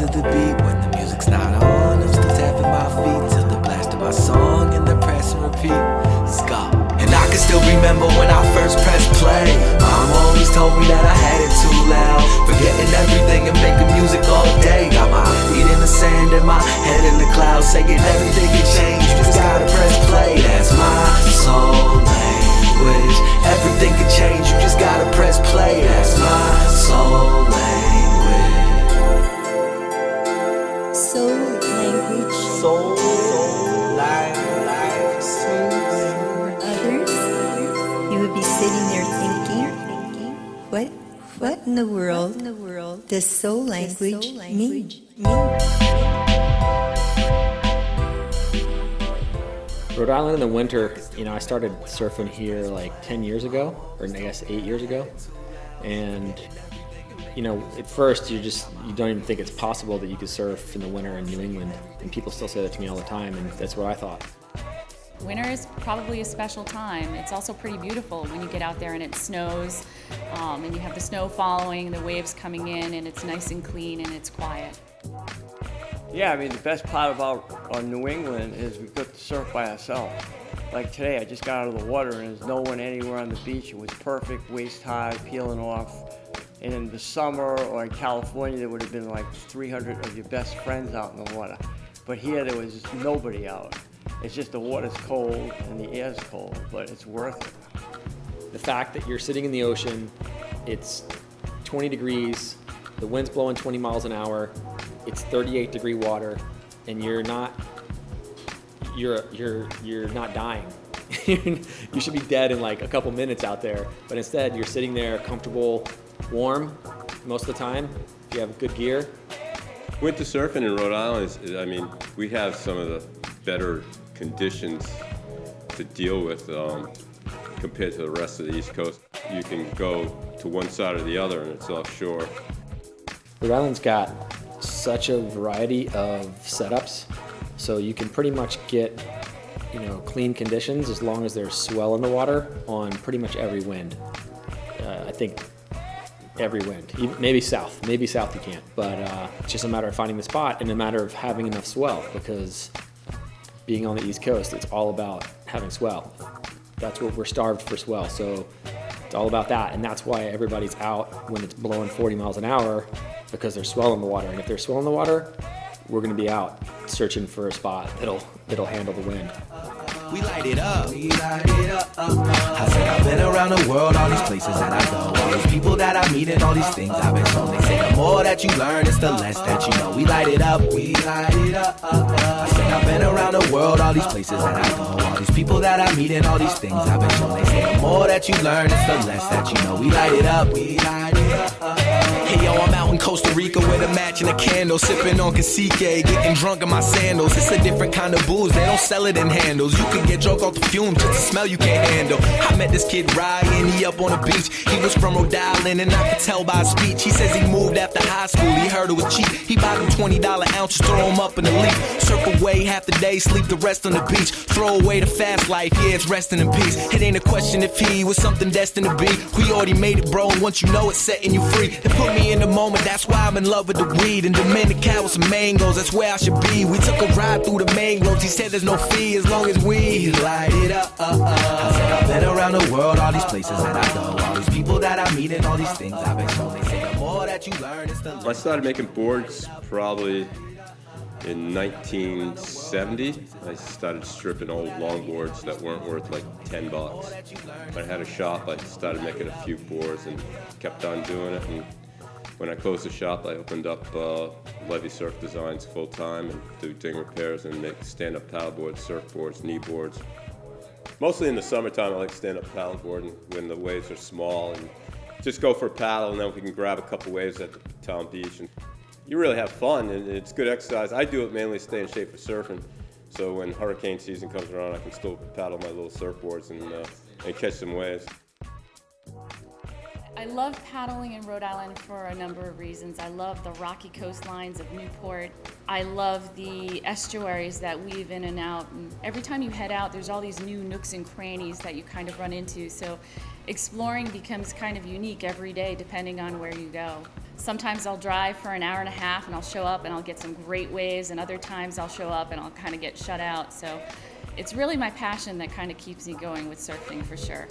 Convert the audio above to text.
to the beat when the music's not on. I'm still tapping my feet till the blast of my song and the press and repeat. Let's go. And I can still remember when I first pressed play. Mom always told me that I had it too loud, forgetting everything and making music all day. Got my feet in the sand and my head in the clouds, saying everything can change, you just gotta press play. That's my soul language. Everything can change, you just gotta press play. That's my soul language. Soul language. Soul language. You would be sitting there thinking, what in the world does soul language mean? Rhode Island in the winter, I started surfing here like 10 years ago, or I guess 8 years ago. And, at first you don't even think it's possible that you could surf in the winter in New England. And people still say that to me all the time, and that's what I thought. Winter is probably a special time. It's also pretty beautiful when you get out there and it snows, and you have the snow following, the waves coming in, and it's nice and clean and it's quiet. Yeah, the best part about New England is we get to surf by ourselves. Like today, I just got out of the water and there's no one anywhere on the beach. It was perfect, waist high, peeling off. And in the summer or in California, there would have been like 300 of your best friends out in the water. But here, there was just nobody out. It's just the water's cold and the air's cold, but it's worth it. The fact that you're sitting in the ocean, it's 20 degrees, the wind's blowing 20 miles an hour, it's 38-degree water, and you're not dying. You should be dead in like a couple minutes out there, but instead you're sitting there comfortable, warm most of the time if you have good gear. Winter surfing in Rhode Island we have some of the better conditions to deal with compared to the rest of the East Coast. You can go to one side or the other and it's offshore. Rhode Island's got such a variety of setups, so you can pretty much get clean conditions as long as there's swell in the water on pretty much every wind. I think every wind, maybe south you can't, but it's just a matter of finding the spot and a matter of having enough swell, because being on the East Coast, it's all about having swell. That's what we're starved for, swell, so it's all about that, and that's why everybody's out when it's blowing 40 miles an hour, because there's swell in the water, and if there's swell in the water, we're gonna be out searching for a spot that'll handle the wind. We light it up. I said I've been around the world, all these places that I go, all these people that I meet and all these things I've been shown. They say the more that you learn, it's the less that you know. We light it up. I said I've been around the world, all these places that I go, all these people that I meet and all these things I've been shown. They say the more that you learn, it's the less that you know. We light it up. Hey yo, I'm out in Costa Rica with a match and a candle, sipping on cacique, getting drunk in my sandals. It's a different kind of booze, they don't sell it in handles. You can get drunk off the fumes, just the smell you can't handle. I met this kid Ryan, he up on the beach. He was from Rhode Island and I could tell by his speech. He says he moved after high school, he heard it was cheap. He bought them $20 ounces, throw them up in the leaf. Surf away half the day, sleep the rest on the beach. Throw away the fast life, yeah, it's resting in peace. It ain't a question if he was something destined to be. We already made it, bro, and once you know it's setting you free. It put me in the moment, that's why I'm in love with the weed. In Dominican with some mangoes, that's where I should be. We took a ride through the mangroves, he said there's no fee as long as we light it up. I said I've been around the world, all these places that I go, all these people that I meet and all these things I've been shown. They say the more that you learn, it's the less. I started making boards probably in 1970. I started stripping old longboards that weren't worth like $10. When I had a shop, I started making a few boards and kept on doing it. And when I closed the shop, I opened up Levy Surf Designs full time and do ding repairs and make stand-up paddleboards, surfboards, knee boards. Mostly in the summertime, I like stand-up paddleboarding when the waves are small and just go for a paddle, and then we can grab a couple waves at the town beach. And you really have fun, and it's good exercise. I do it mainly to stay in shape for surfing. So when hurricane season comes around, I can still paddle my little surfboards and catch some waves. I love paddling in Rhode Island for a number of reasons. I love the rocky coastlines of Newport. I love the estuaries that weave in and out. And every time you head out, there's all these new nooks and crannies that you kind of run into. So exploring becomes kind of unique every day depending on where you go. Sometimes I'll drive for an hour and a half and I'll show up and I'll get some great waves, and other times I'll show up and I'll kind of get shut out. So it's really my passion that kind of keeps me going with surfing, for sure.